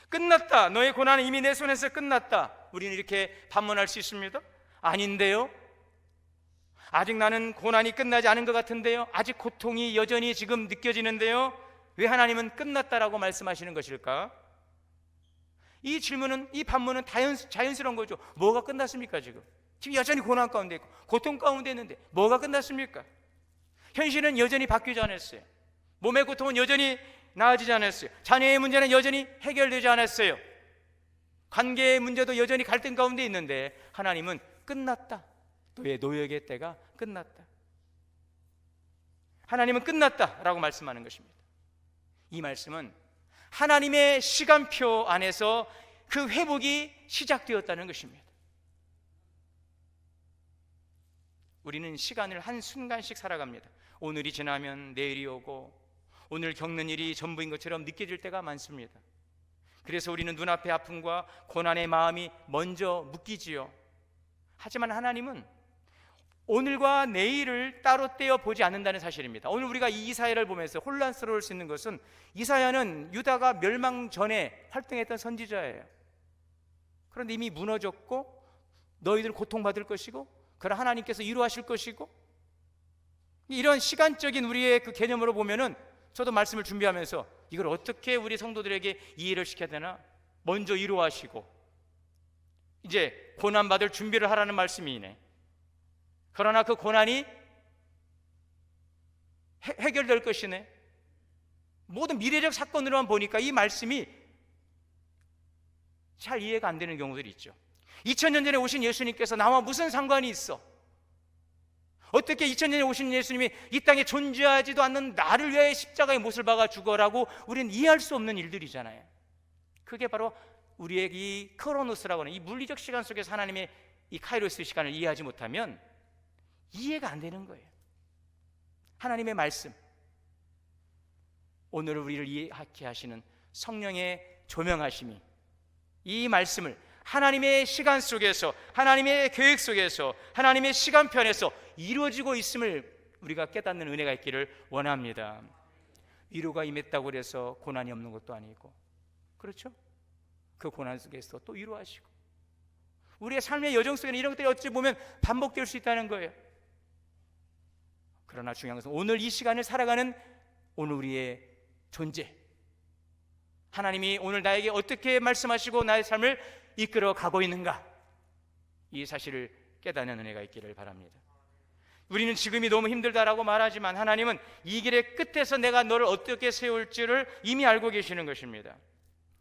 끝났다. 너의 고난은 이미 내 손에서 끝났다. 우리는 이렇게 반문할 수 있습니다. 아닌데요. 아직 나는 고난이 끝나지 않은 것 같은데요. 아직 고통이 여전히 지금 느껴지는데요. 왜 하나님은 끝났다라고 말씀하시는 것일까? 이 질문은, 이 반문은 자연스러운 거죠. 뭐가 끝났습니까? 지금 여전히 고난 가운데 있고 고통 가운데 있는데 뭐가 끝났습니까? 현실은 여전히 바뀌지 않았어요. 몸의 고통은 여전히 나아지지 않았어요. 자녀의 문제는 여전히 해결되지 않았어요. 관계의 문제도 여전히 갈등 가운데 있는데 하나님은 끝났다. 너의 노역의 때가 끝났다. 하나님은 끝났다라고 말씀하는 것입니다. 이 말씀은 하나님의 시간표 안에서 그 회복이 시작되었다는 것입니다. 우리는 시간을 한순간씩 살아갑니다. 오늘이 지나면 내일이 오고 오늘 겪는 일이 전부인 것처럼 느껴질 때가 많습니다. 그래서 우리는 눈앞의 아픔과 고난의 마음이 먼저 묶이지요. 하지만 하나님은 오늘과 내일을 따로 떼어 보지 않는다는 사실입니다. 오늘 우리가 이 이사야를 보면서 혼란스러울 수 있는 것은 이사야는 유다가 멸망 전에 활동했던 선지자예요. 그런데 이미 무너졌고 너희들 고통받을 것이고 그러나 하나님께서 이루하실 것이고, 이런 시간적인 우리의 그 개념으로 보면은 저도 말씀을 준비하면서 이걸 어떻게 우리 성도들에게 이해를 시켜야 되나? 먼저 이루하시고 이제 고난받을 준비를 하라는 말씀이네. 그러나 그 고난이 해결될 것이네. 모든 미래적 사건으로만 보니까 이 말씀이 잘 이해가 안 되는 경우들이 있죠. 2000년 전에 오신 예수님께서 나와 무슨 상관이 있어? 어떻게 2000년 전에 오신 예수님이 이 땅에 존재하지도 않는 나를 위하여 십자가의 못을 박아 죽어라고 우리는 이해할 수 없는 일들이잖아요. 그게 바로 우리의 이 크로노스라고 하는 이 물리적 시간 속에서 하나님의 이 카이로스 시간을 이해하지 못하면 이해가 안 되는 거예요. 하나님의 말씀, 오늘 우리를 이해하게 하시는 성령의 조명하심이 이 말씀을 하나님의 시간 속에서, 하나님의 계획 속에서, 하나님의 시간편에서 이루어지고 있음을 우리가 깨닫는 은혜가 있기를 원합니다. 위로가 임했다고 해서 고난이 없는 것도 아니고, 그렇죠? 그 고난 속에서 또 위로하시고, 우리의 삶의 여정 속에는 이런 것들이 어찌 보면 반복될 수 있다는 거예요. 그러나 중요한 것은 오늘 이 시간을 살아가는 오늘 우리의 존재, 하나님이 오늘 나에게 어떻게 말씀하시고 나의 삶을 이끌어 가고 있는가, 이 사실을 깨닫는 은혜가 있기를 바랍니다. 우리는 지금이 너무 힘들다라고 말하지만 하나님은 이 길의 끝에서 내가 너를 어떻게 세울지를 이미 알고 계시는 것입니다.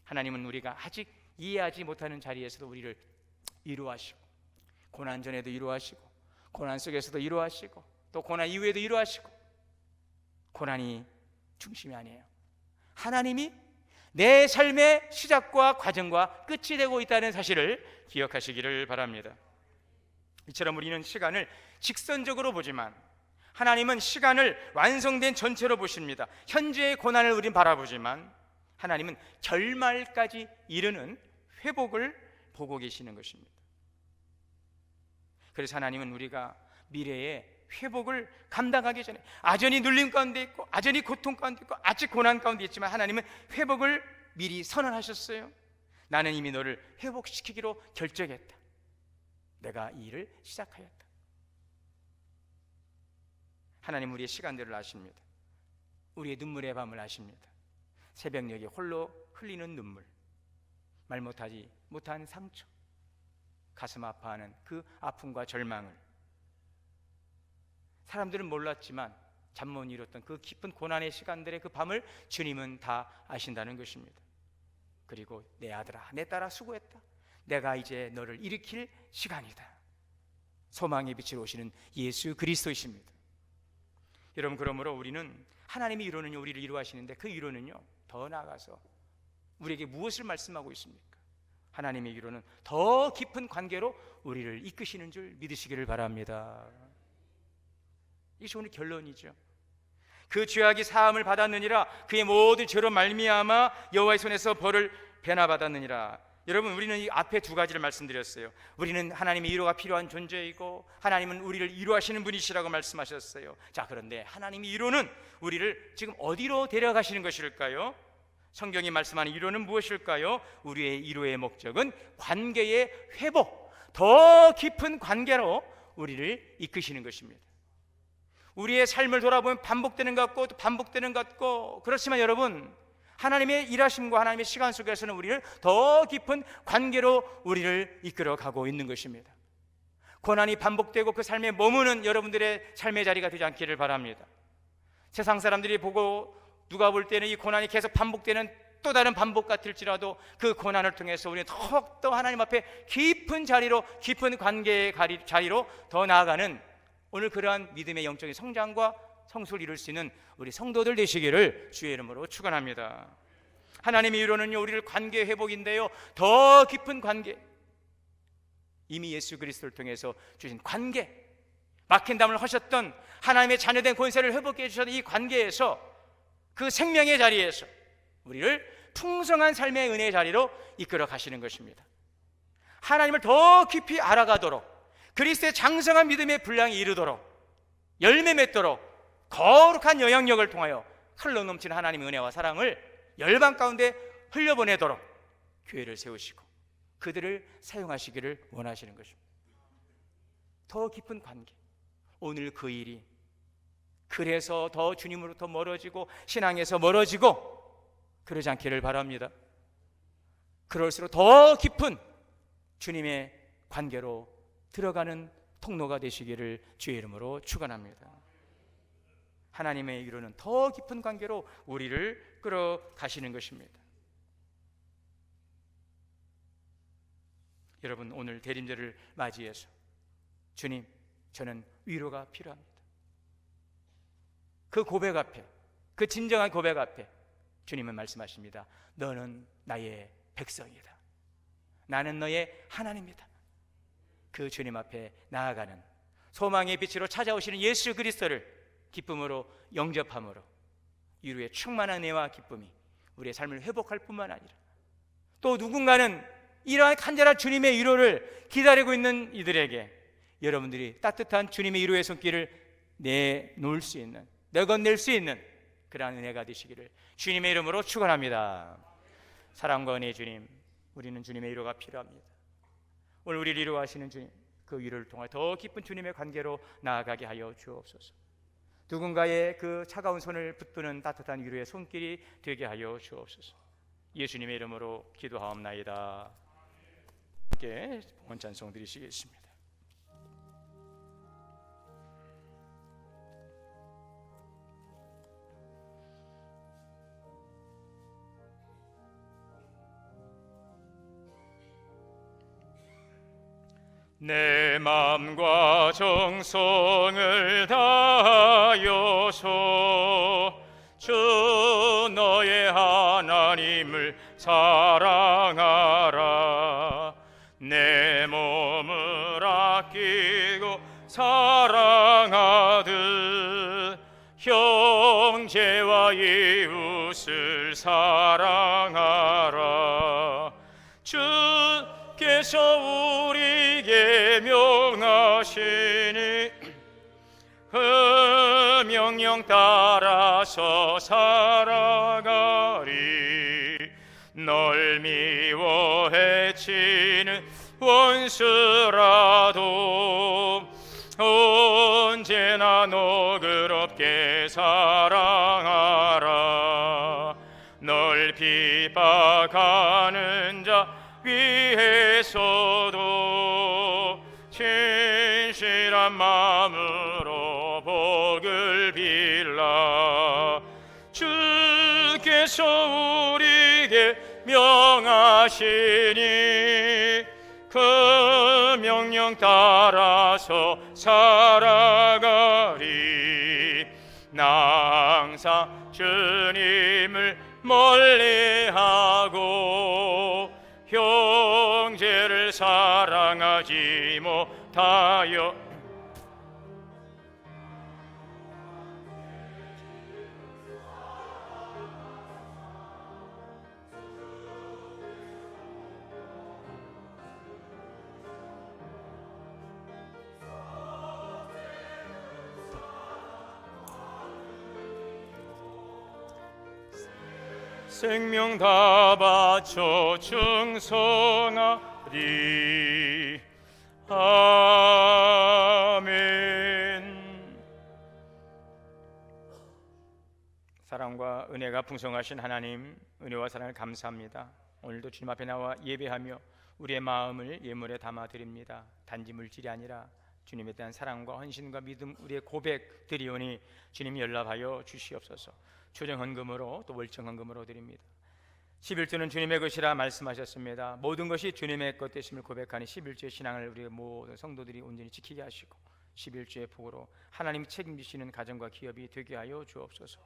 하나님은 우리가 아직 이해하지 못하는 자리에서도 우리를 위로하시고, 고난 전에도 위로하시고, 고난 속에서도 위로하시고, 또 고난 이후에도 위로하시고, 고난이 중심이 아니에요. 하나님이 내 삶의 시작과 과정과 끝이 되고 있다는 사실을 기억하시기를 바랍니다. 이처럼 우리는 시간을 직선적으로 보지만 하나님은 시간을 완성된 전체로 보십니다. 현재의 고난을 우리는 바라보지만 하나님은 결말까지 이르는 회복을 보고 계시는 것입니다. 그래서 하나님은 우리가 미래의 회복을 감당하기 전에 아전이 눌림 가운데 있고, 아전이 고통 가운데 있고, 아직 고난 가운데 있지만 하나님은 회복을 미리 선언하셨어요. 나는 이미 너를 회복시키기로 결정했다. 내가 이 일을 시작하였다. 하나님 우리의 시간들을 아십니다. 우리의 눈물의 밤을 아십니다. 새벽녘에 홀로 흘리는 눈물, 말 못하지 못한 상처, 가슴 아파하는 그 아픔과 절망을 사람들은 몰랐지만 잠 못 이뤘던 그 깊은 고난의 시간들의 그 밤을 주님은 다 아신다는 것입니다. 그리고 내 아들아, 내 딸아 수고했다. 내가 이제 너를 일으킬 시간이다. 소망의 빛으로 오시는 예수 그리스도이십니다. 여러분, 그러므로 우리는 하나님이 위로는 우리를 위로하시는데 그 위로는요, 더 나아가서 우리에게 무엇을 말씀하고 있습니까? 하나님의 위로는 더 깊은 관계로 우리를 이끄시는 줄 믿으시기를 바랍니다. 이것이 오늘 결론이죠. 그 죄악이 사함을 받았느니라, 그의 모든 죄로 말미암아 여호와의 손에서 벌을 배나 받았느니라. 여러분, 우리는 이 앞에 두 가지를 말씀드렸어요. 우리는 하나님의 위로가 필요한 존재이고 하나님은 우리를 위로하시는 분이시라고 말씀하셨어요. 자, 그런데 하나님의 위로는 우리를 지금 어디로 데려가시는 것일까요? 성경이 말씀하는 위로는 무엇일까요? 우리의 위로의 목적은 관계의 회복, 더 깊은 관계로 우리를 이끄시는 것입니다. 우리의 삶을 돌아보면 반복되는 것 같고 또 반복되는 것 같고, 그렇지만 여러분, 하나님의 일하심과 하나님의 시간 속에서는 우리를 더 깊은 관계로 우리를 이끌어 가고 있는 것입니다. 고난이 반복되고 그 삶에 머무는 여러분들의 삶의 자리가 되지 않기를 바랍니다. 세상 사람들이 보고 누가 볼 때는 이 고난이 계속 반복되는 또 다른 반복 같을지라도 그 고난을 통해서 우리는 더욱더 하나님 앞에 깊은 자리로, 깊은 관계의 자리로 더 나아가는 오늘 그러한 믿음의 영적인 성장과 성수를 이룰 수 있는 우리 성도들 되시기를 주의 이름으로 축원합니다. 하나님의 위로는요, 우리를 관계 회복인데요, 더 깊은 관계, 이미 예수 그리스도를 통해서 주신 관계, 막힌 담을 하셨던 하나님의 자녀된 권세를 회복해 주셨던 이 관계에서, 그 생명의 자리에서 우리를 풍성한 삶의 은혜의 자리로 이끌어 가시는 것입니다. 하나님을 더 깊이 알아가도록, 그리스도의 장성한 믿음의 분량이 이르도록, 열매 맺도록 거룩한 영향력을 통하여 흘러넘치는 하나님의 은혜와 사랑을 열방 가운데 흘려보내도록 교회를 세우시고 그들을 사용하시기를 원하시는 것입니다. 더 깊은 관계, 오늘 그 일이 그래서 더 주님으로부터 멀어지고 신앙에서 멀어지고 그러지 않기를 바랍니다. 그럴수록 더 깊은 주님의 관계로 들어가는 통로가 되시기를 주의 이름으로 축원합니다. 하나님의 위로는 더 깊은 관계로 우리를 끌어가시는 것입니다. 여러분, 오늘 대림절을 맞이해서 주님, 저는 위로가 필요합니다. 그 고백 앞에, 그 진정한 고백 앞에 주님은 말씀하십니다. 너는 나의 백성이다. 나는 너의 하나님이다. 그 주님 앞에 나아가는 소망의 빛으로 찾아오시는 예수 그리스도를 기쁨으로 영접함으로 위로의 충만한 은혜와 기쁨이 우리의 삶을 회복할 뿐만 아니라 또 누군가는 이러한 간절한 주님의 위로를 기다리고 있는 이들에게 여러분들이 따뜻한 주님의 위로의 손길을 내놓을 수 있는, 내건넬 수 있는 그러한 은혜가 되시기를 주님의 이름으로 축원합니다. 사랑과 은혜의 주님, 우리는 주님의 위로가 필요합니다. 오늘 우리를 위로하시는 주님, 그 위로를 통해 더 깊은 주님의 관계로 나아가게 하여 주옵소서. 누군가의 그 차가운 손을 붙드는 따뜻한 위로의 손길이 되게 하여 주옵소서. 예수님의 이름으로 기도하옵나이다. 함께 원찬송 드리시겠습니다. 내 맘과 정성을 다하여서 주 너의 하나님을 사랑하라. 내 몸을 아끼고 사랑하듯 형제와 이웃을 사랑하라. 주께서 우리에게 명하시니 그 명령 따라서 살아가리. 널 미워 해치는 원수라도 언제나 너그럽게 사랑하라. 널 핍박하는 자 위에서도 진실한 마음으로 복을 빌라. 주께서 우리에게 명하시니 그 명령 따라서 살아가리. 나 항상 주님을 멀리하고 형제를 사랑하지 못하여 생명 다 바쳐 충성하리. 아멘. 사랑과 은혜가 풍성하신 하나님, 은혜와 사랑을 감사합니다. 오늘도 주님 앞에 나와 예배하며 우리의 마음을 예물에 담아 드립니다. 단지 물질이 아니라 주님에 대한 사랑과 헌신과 믿음, 우리의 고백 드리오니 주님 연락하여 주시옵소서. 초정헌금으로 또 월정헌금으로 드립니다. 11조는 주님의 것이라 말씀하셨습니다. 모든 것이 주님의 것 되심을 고백하니 11조의 신앙을 우리 모든 성도들이 온전히 지키게 하시고 11조의 복으로 하나님 책임지시는 가정과 기업이 되게 하여 주옵소서.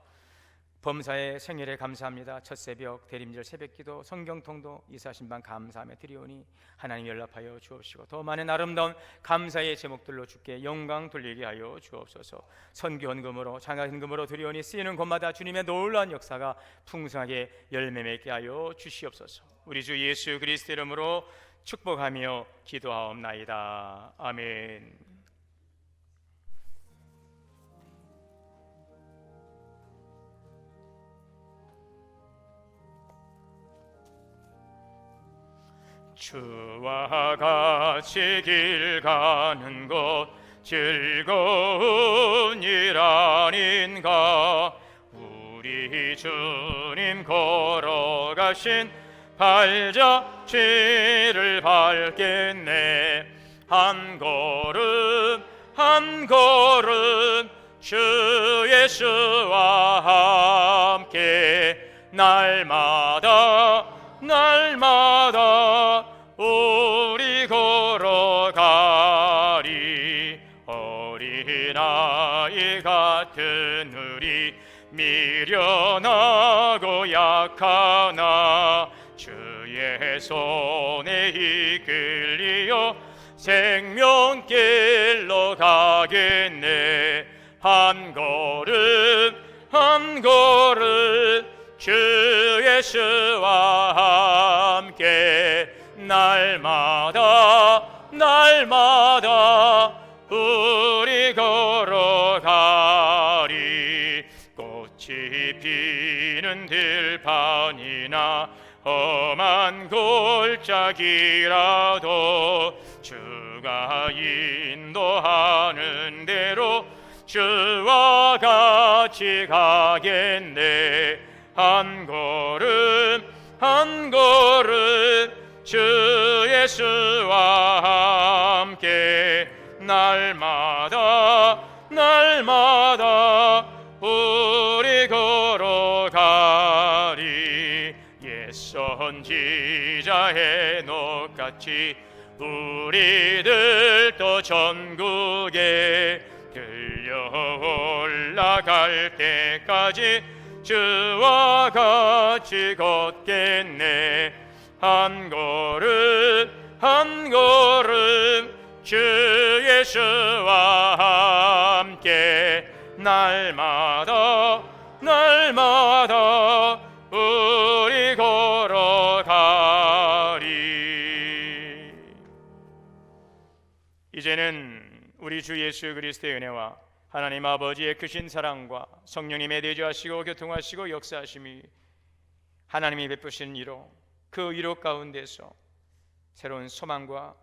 범사의 생일에 감사합니다. 첫 새벽, 대림절 새벽기도, 성경통도, 이사신방 감사하며 드리오니 하나님 연락하여 주옵시고 더 많은 아름다운 감사의 제목들로 주께 영광 돌리게 하여 주옵소서. 선교헌금으로, 장학헌금으로 드리오니 쓰이는 곳마다 주님의 놀라운 역사가 풍성하게 열매 맺게 하여 주시옵소서. 우리 주 예수 그리스도 이름으로 축복하며 기도하옵나이다. 아멘. 주와 같이 길 가는 것 즐거운 일 아닌가. 우리 주님 걸어가신 발자취를 밟겠네. 한 걸음 한 걸음 주 예수와 함께 날마다 우리 걸어가리. 어린아이 같은 우리 미련하고 약하나 주의 손에 이끌리어 생명길로 가겠네. 한 걸음 한 걸음 주 예수와 함께 날마다 날마다 우리 걸어가리. 꽃이 피는 들판이나 험한 골짜기라도 주가 인도하는 대로 주와 같이 가겠네. 한 걸음 한 걸음 주 예수와 함께 날마다 날마다 우리 걸어가리. 옛 선지자 헤녹같이 우리들도 전국에 들려 올라갈 때까지 주와 같이 걷겠네. 한 걸음 한 걸음 주 예수와 함께 날마다 날마다 우리 걸어가리. 이제는 우리 주 예수 그리스도의 은혜와 하나님 아버지의 크신 사랑과 성령님의 내주하시고 교통하시고 역사하심이 하나님이 베푸신 위로, 그 위로 가운데서 새로운 소망과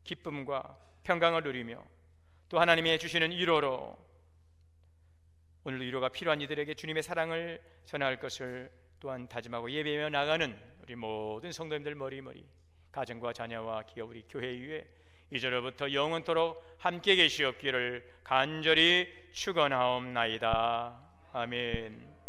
기쁨과 평강을 누리며 또 하나님이 주시는 위로로 오늘도 위로가 필요한 이들에게 주님의 사랑을 전할 것을 또한 다짐하고 예배하며 나가는 우리 모든 성도님들 머리머리, 가정과 자녀와 기업, 우리 교회 위에 이제로부터 영원토록 함께 계시옵기를 간절히 축원하옵나이다. 아멘.